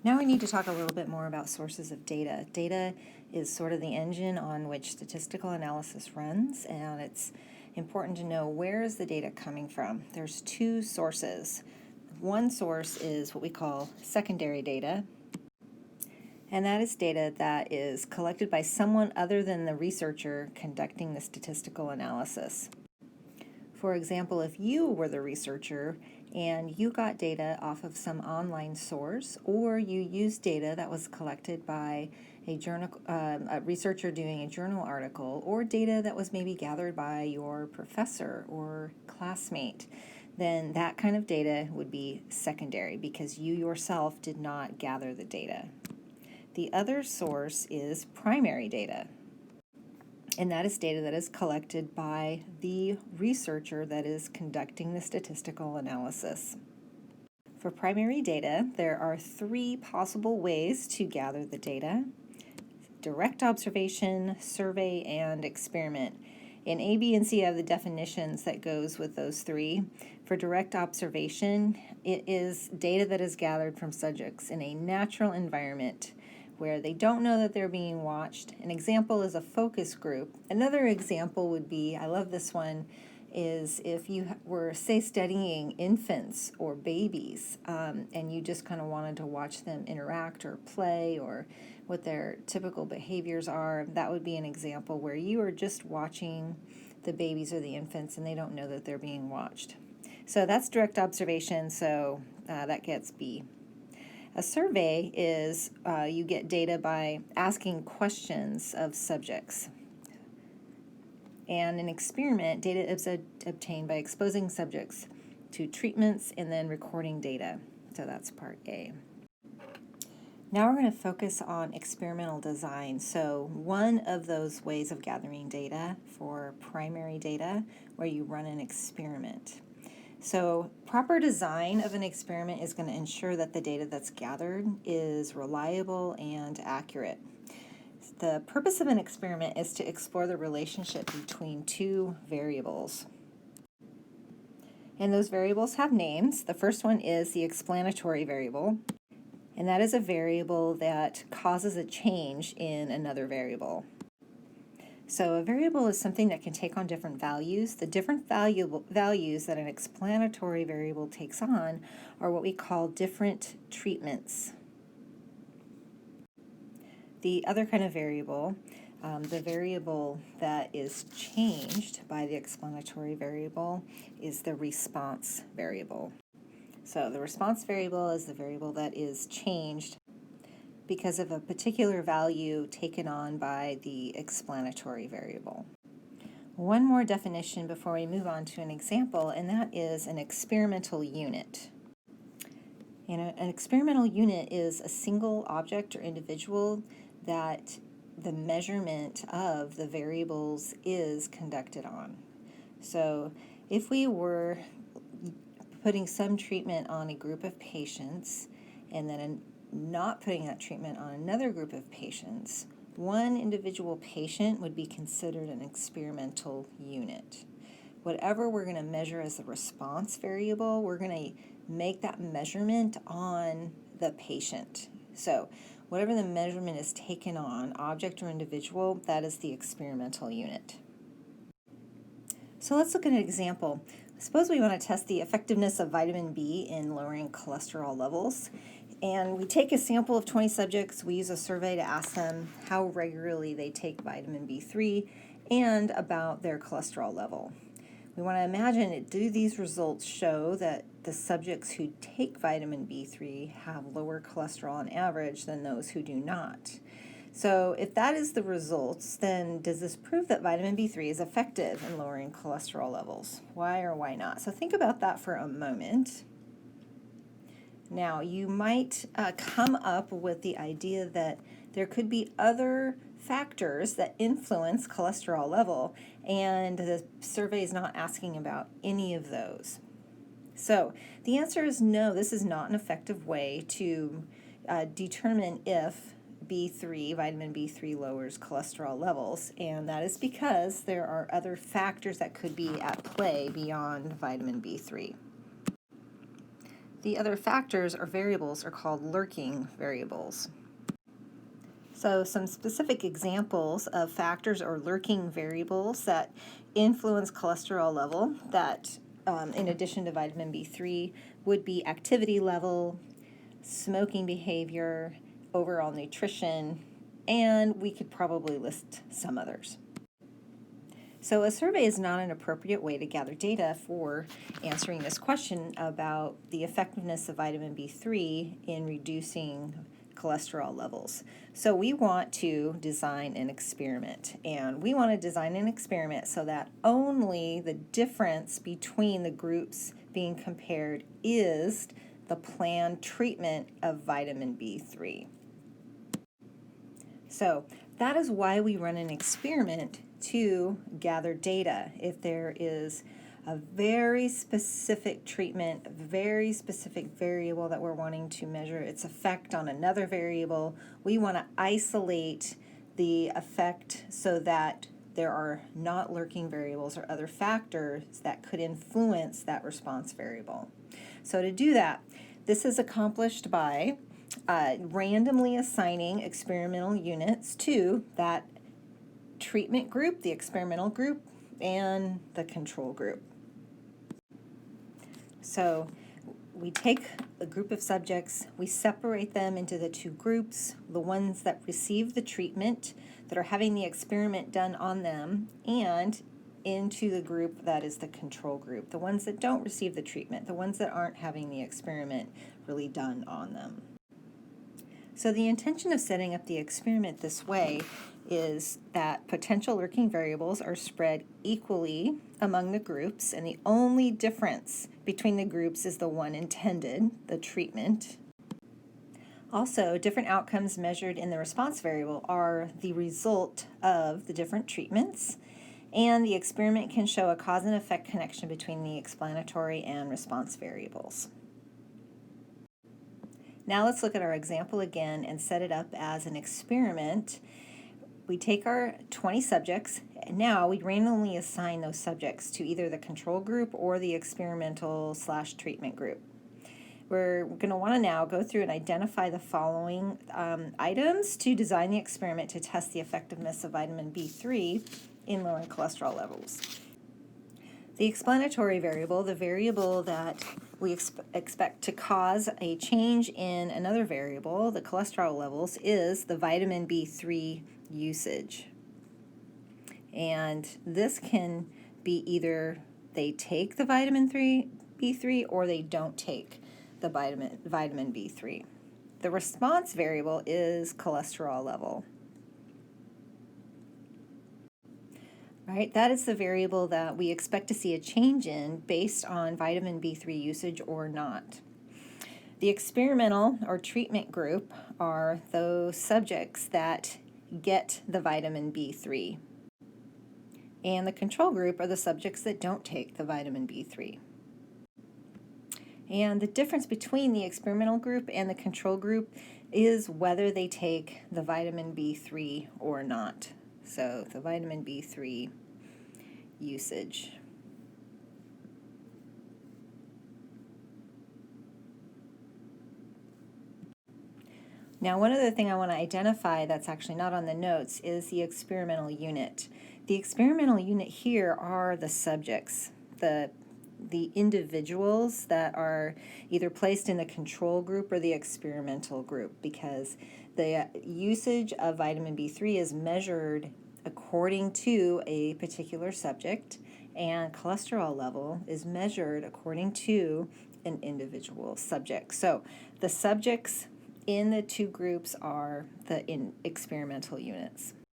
Now we need to talk a little bit more about sources of data. Data is sort of the engine on which statistical analysis runs, and it's important to know where is the data coming from. There's two sources. One source is what we call secondary data, and that is data that is collected by someone other than the researcher conducting the statistical analysis. For example, if you were the researcher and you got data off of some online source, or you used data that was collected by a researcher doing a journal article, or data that was maybe gathered by your professor or classmate, then that kind of data would be secondary because you yourself did not gather the data. The other source is primary data. And that is data that is collected by the researcher that is conducting the statistical analysis. For primary data, there are three possible ways to gather the data: direct observation, survey, and experiment. In A, B, and C have the definitions that goes with those three. For direct observation, it is data that is gathered from subjects in a natural environment where they don't know that they're being watched. An example is a focus group. Another example would be, I love this one, is if you were, say, studying infants or babies, and you just kind of wanted to watch them interact or play or what their typical behaviors are. That would be an example where you are just watching the babies or the infants and they don't know that they're being watched. So that's direct observation, so that gets B. A survey is you get data by asking questions of subjects. And an experiment, data is obtained by exposing subjects to treatments and then recording data. So that's part A. Now we're going to focus on experimental design. So one of those ways of gathering data for primary data where you run an experiment. So proper design of an experiment is going to ensure that the data that's gathered is reliable and accurate. The purpose of an experiment is to explore the relationship between two variables. And those variables have names. The first one is the explanatory variable, and that is a variable that causes a change in another variable. So a variable is something that can take on different values. The different values that an explanatory variable takes on are what we call different treatments. The other kind of variable, the variable that is changed by the explanatory variable, is the response variable. So the response variable is the variable that is changed because of a particular value taken on by the explanatory variable. One more definition before we move on to an example, and that is an experimental unit. And an experimental unit is a single object or individual that the measurement of the variables is conducted on. So if we were putting some treatment on a group of patients and then not putting that treatment on another group of patients, one individual patient would be considered an experimental unit. Whatever we're going to measure as the response variable, we're going to make that measurement on the patient. So whatever the measurement is taken on, object or individual, that is the experimental unit. So let's look at an example. Suppose we want to test the effectiveness of vitamin B in lowering cholesterol levels. And we take a sample of 20 subjects. We use a survey to ask them how regularly they take vitamin B3 and about their cholesterol level. We want to imagine, do these results show that the subjects who take vitamin B3 have lower cholesterol on average than those who do not? So if that is the results, then does this prove that vitamin B3 is effective in lowering cholesterol levels? Why or why not? So think about that for a moment. Now, you might come up with the idea that there could be other factors that influence cholesterol level, and the survey is not asking about any of those. So the answer is no, this is not an effective way to determine if vitamin B3 lowers cholesterol levels, and that is because there are other factors that could be at play beyond vitamin B3. The other factors or variables are called lurking variables. So some specific examples of factors or lurking variables that influence cholesterol level that, in addition to vitamin B3, would be activity level, smoking behavior, overall nutrition, and we could probably list some others. So a survey is not an appropriate way to gather data for answering this question about the effectiveness of vitamin B3 in reducing cholesterol levels. So we want to design an experiment, and we want to design an experiment so that only the difference between the groups being compared is the planned treatment of vitamin B3. So that is why we run an experiment to gather data. If there is a very specific treatment, a very specific variable that we're wanting to measure its effect on another variable, we want to isolate the effect so that there are not lurking variables or other factors that could influence that response variable. So to do that, this is accomplished by randomly assigning experimental units to that treatment group, the experimental group, and the control group. So we take a group of subjects, we separate them into the two groups, the ones that receive the treatment, that are having the experiment done on them, and into the group that is the control group, the ones that don't receive the treatment, the ones that aren't having the experiment really done on them. So the intention of setting up the experiment this way is that potential lurking variables are spread equally among the groups, and the only difference between the groups is the one intended, the treatment. Also, different outcomes measured in the response variable are the result of the different treatments, and the experiment can show a cause and effect connection between the explanatory and response variables. Now let's look at our example again and set it up as an experiment. We take our 20 subjects, and now we randomly assign those subjects to either the control group or the experimental/treatment group. We're going to want to now go through and identify the following items to design the experiment to test the effectiveness of vitamin B3 in lowering cholesterol levels. The explanatory variable, the variable that we expect to cause a change in another variable, the cholesterol levels, is the vitamin B3 usage. And this can be either they take the vitamin B3 or they don't take the vitamin B3. The response variable is cholesterol level. Right, that is the variable that we expect to see a change in based on vitamin B3 usage or not. The experimental or treatment group are those subjects that get the vitamin B3. And the control group are the subjects that don't take the vitamin B3. And the difference between the experimental group and the control group is whether they take the vitamin B3 or not. So the vitamin B3 usage. Now, one other thing I want to identify that's actually not on the notes is the experimental unit. The experimental unit here are the subjects, the individuals that are either placed in the control group or the experimental group, because the usage of vitamin B3 is measured according to a particular subject, and cholesterol level is measured according to an individual subject. So the subjects in the two groups are the experimental units.